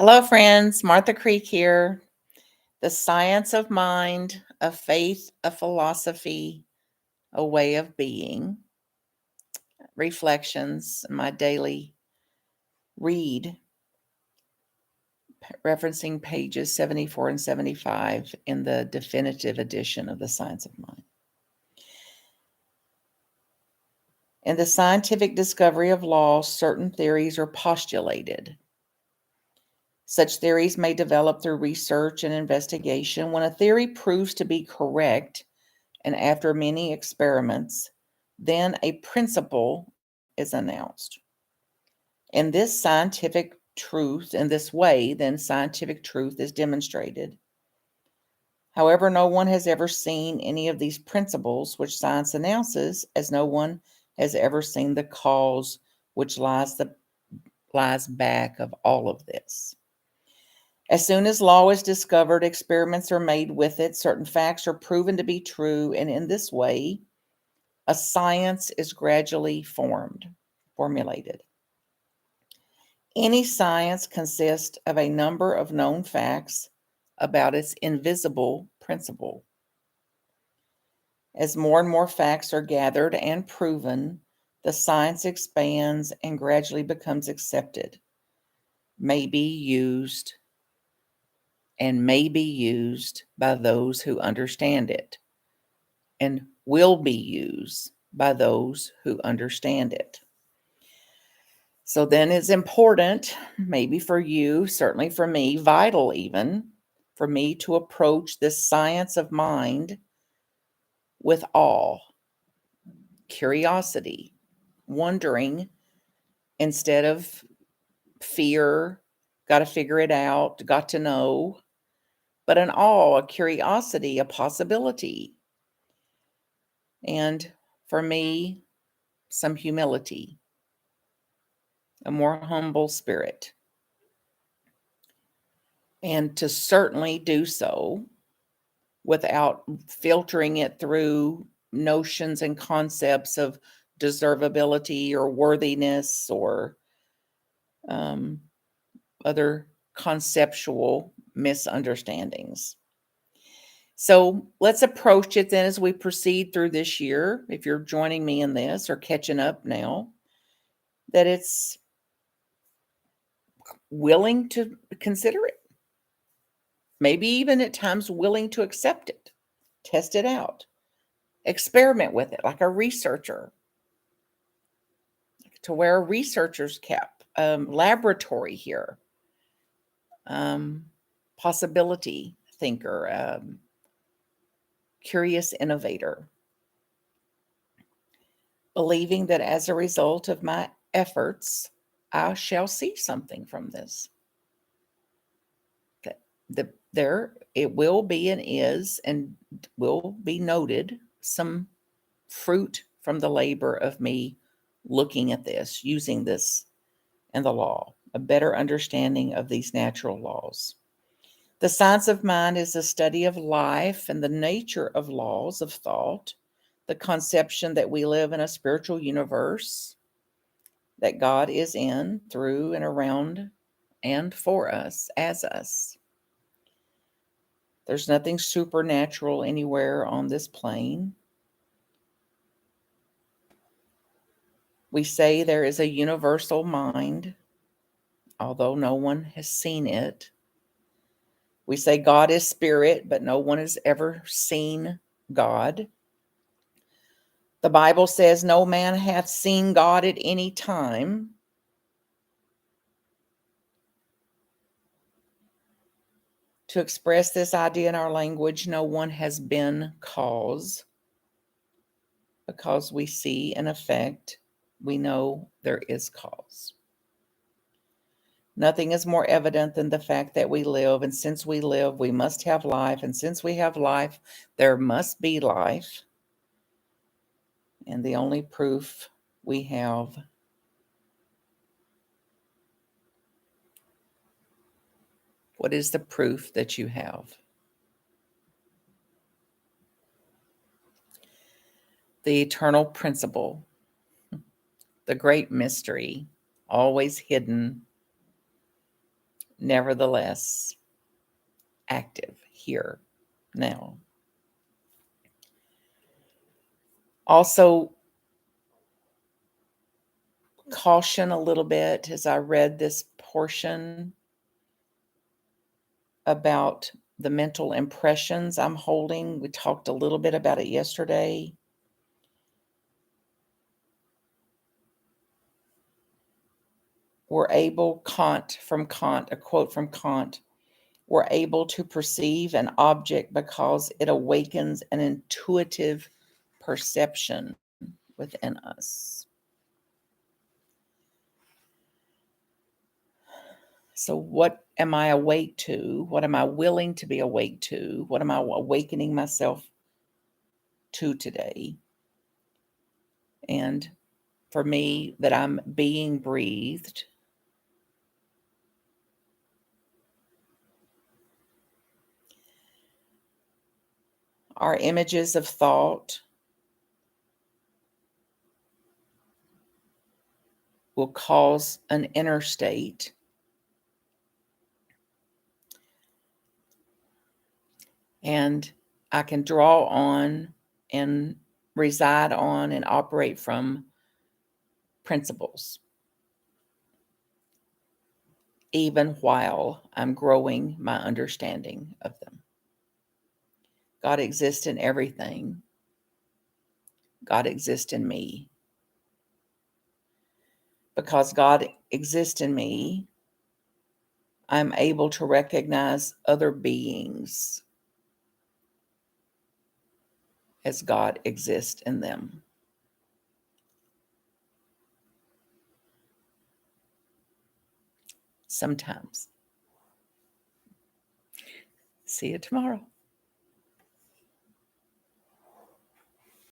Hello, friends. Martha Creek here. The science of mind, a faith, a philosophy, a way of being. Reflections, my daily read, referencing pages 74 and 75 in the definitive edition of The Science of Mind. In the scientific discovery of law, certain theories are postulated. Such theories may develop through research and investigation. When a theory proves to be correct, and after many experiments, then a principle is announced. In this scientific truth, in this way, then scientific truth is demonstrated. However, no one has ever seen any of these principles which science announces, as no one has ever seen the cause which lies back of all of this. As soon as law is discovered, experiments are made with it, certain facts are proven to be true, and in this way, a science is gradually formulated. Any science consists of a number of known facts about its invisible principle. As more and more facts are gathered and proven, the science expands and gradually becomes accepted, may be used by those who understand it, and will be used by those who understand it. So then it's important, maybe for you, certainly for me, vital even, for me to approach this science of mind with awe, curiosity, wondering instead of fear, got to figure it out, got to know, but an awe, a curiosity, a possibility. And for me, some humility, a more humble spirit. And to certainly do so without filtering it through notions and concepts of deservability or worthiness or other conceptual misunderstandings. So let's approach it then as we proceed through this year. If you're joining me in this or catching up now, that it's willing to consider it. Maybe even at times willing to accept it, test it out, experiment with it like a researcher, to wear a researcher's cap, laboratory here, possibility thinker, curious innovator, believing that as a result of my efforts, I shall see something from this. There it will be and is and will be noted some fruit from the labor of me looking at this, using this and the law, a better understanding of these natural laws. The science of mind is a study of life and the nature of laws of thought, the conception that we live in a spiritual universe, that God is in, through, and around, and for us, as us. There's nothing supernatural anywhere on this plane. We say there is a universal mind, although no one has seen it. We say God is spirit, but no one has ever seen God. The Bible says no man hath seen God at any time. To express this idea in our language, no one has been cause. Because we see an effect, we know there is cause. Nothing is more evident than the fact that we live, and since we live, we must have life, and since we have life, there must be life. And the only proof we have what is the proof that you have? The eternal principle, the great mystery, always hidden, nevertheless active here now. Also, caution a little bit as I read this portion about the mental impressions I'm holding. We talked a little bit about it yesterday. We're able, a quote from Kant, we're able to perceive an object because it awakens an intuitive perception within us. So, what am I awake to? What am I willing to be awake to? What am I awakening myself to today? And for me, that I'm being breathed. Our images of thought will cause an inner state. And I can draw on and reside on and operate from principles, even while I'm growing my understanding of them. God exists in everything. God exists in me. Because God exists in me, I'm able to recognize other beings as God exists in them. Sometimes. See you tomorrow.